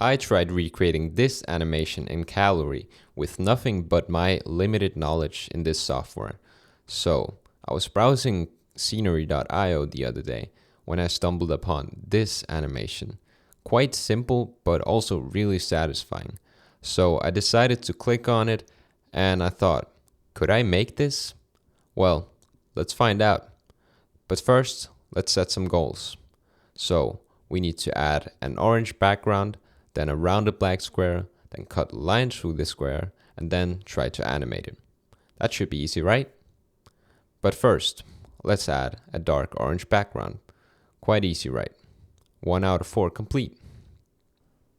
I tried recreating this animation in Cavalry with nothing but my limited knowledge in this software. So, I was browsing scenery.io the other day when I stumbled upon this animation. Quite simple, but also really satisfying. So I decided to click on it, and I thought, could I make this? Well, let's find out. But first, let's set some goals. So we need to add an orange background, then a rounded black square, then cut a line through the square, and then try to animate it. That should be easy, right? But first, let's add a dark orange background. Quite easy, right? 1 out of 4 complete.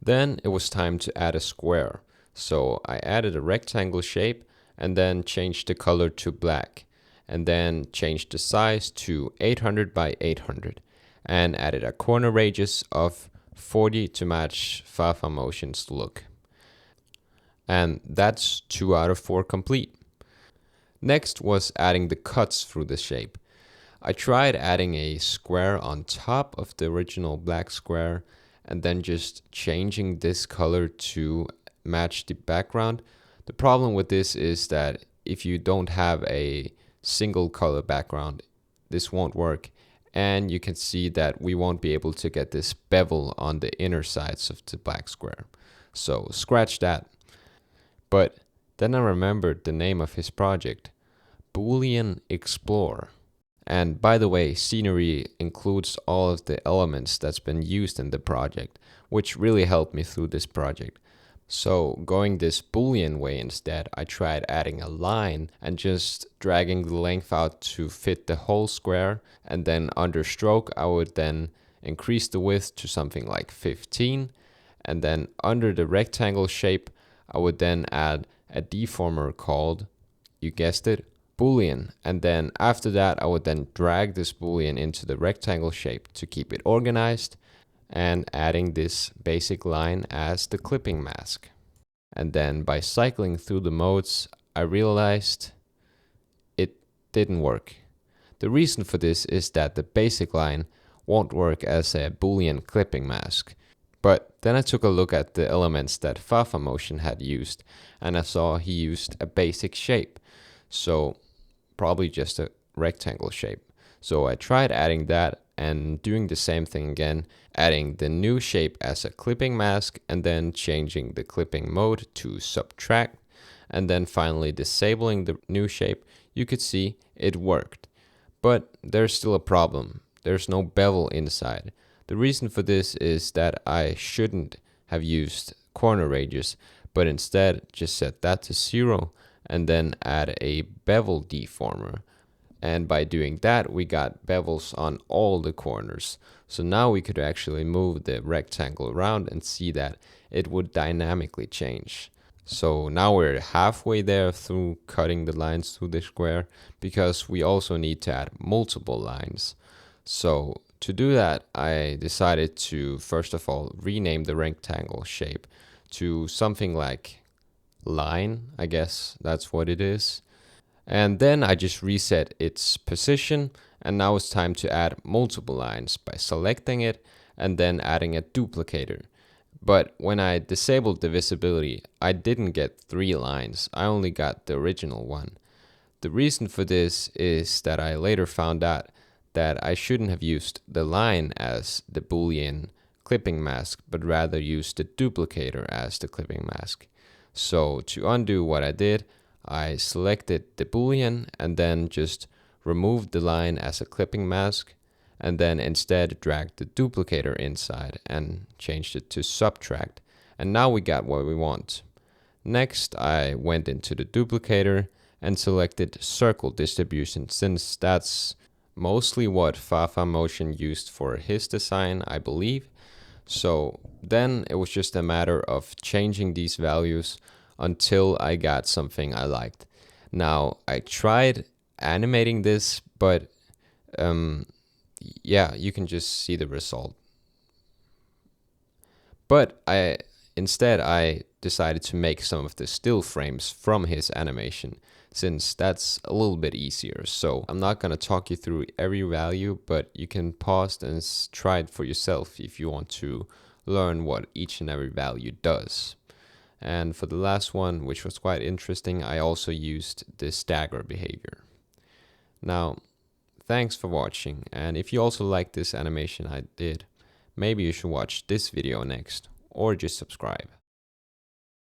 Then it was time to add a square. So I added a rectangle shape and then changed the color to black, and then changed the size to 800 by 800 and added a corner radius of 40 to match Fafa Motion's look. And that's 2 out of 4 complete. Next was adding the cuts through the shape. I tried adding a square on top of the original black square and then just changing this color to match the background. The problem with this is that if you don't have a single color background, this won't work. And you can see that we won't be able to get this bevel on the inner sides of the black square. So scratch that. But then I remembered the name of his project, Boolean Explore. And by the way, scenery includes all of the elements that's been used in the project, which really helped me through this project. So going this Boolean way instead, I tried adding a line and just dragging the length out to fit the whole square. And then under stroke, I would then increase the width to something like 15. And then under the rectangle shape, I would then add a deformer called, you guessed it, Boolean. And then after that, I would then drag this Boolean into the rectangle shape to keep it organized, and adding this basic line as the clipping mask. And then by cycling through the modes, I realized it didn't work. The reason for this is that the basic line won't work as a Boolean clipping mask. But then I took a look at the elements that Fafa Motion had used, and I saw he used a basic shape. So probably just a rectangle shape. So I tried adding that and doing the same thing again, adding the new shape as a clipping mask and then changing the clipping mode to subtract, and then finally disabling the new shape. You could see it worked. But there's still a problem. There's no bevel inside. The reason for this is that I shouldn't have used corner radius, but instead just set that to 0 and then add a bevel deformer. And by doing that, we got bevels on all the corners. So now we could actually move the rectangle around and see that it would dynamically change. So now we're halfway there through cutting the lines through the square, because we also need to add multiple lines. So to do that, I decided to first of all rename the rectangle shape to something like line, I guess that's what it is. And then I just reset its position, and now it's time to add multiple lines by selecting it and then adding a duplicator. But when I disabled the visibility, I didn't get 3 lines, I only got the original one. The reason for this is that I later found out that I shouldn't have used the line as the Boolean clipping mask, but rather used the duplicator as the clipping mask. So to undo what I did, I selected the Boolean and then just removed the line as a clipping mask, and then instead dragged the duplicator inside and changed it to subtract. And now we got what we want. Next, I went into the duplicator and selected circle distribution, since that's mostly what Fafa Motion used for his design, I believe. So then it was just a matter of changing these values until I got something I liked. Now, I tried animating this, but yeah, you can just see the result. But instead I decided to make some of the still frames from his animation, since that's a little bit easier. So I'm not going to talk you through every value, but you can pause and try it for yourself if you want to learn what each and every value does. And for the last one, which was quite interesting, I also used this stagger behavior. Now, thanks for watching, and if you also like this animation I did, maybe you should watch this video next, or just subscribe.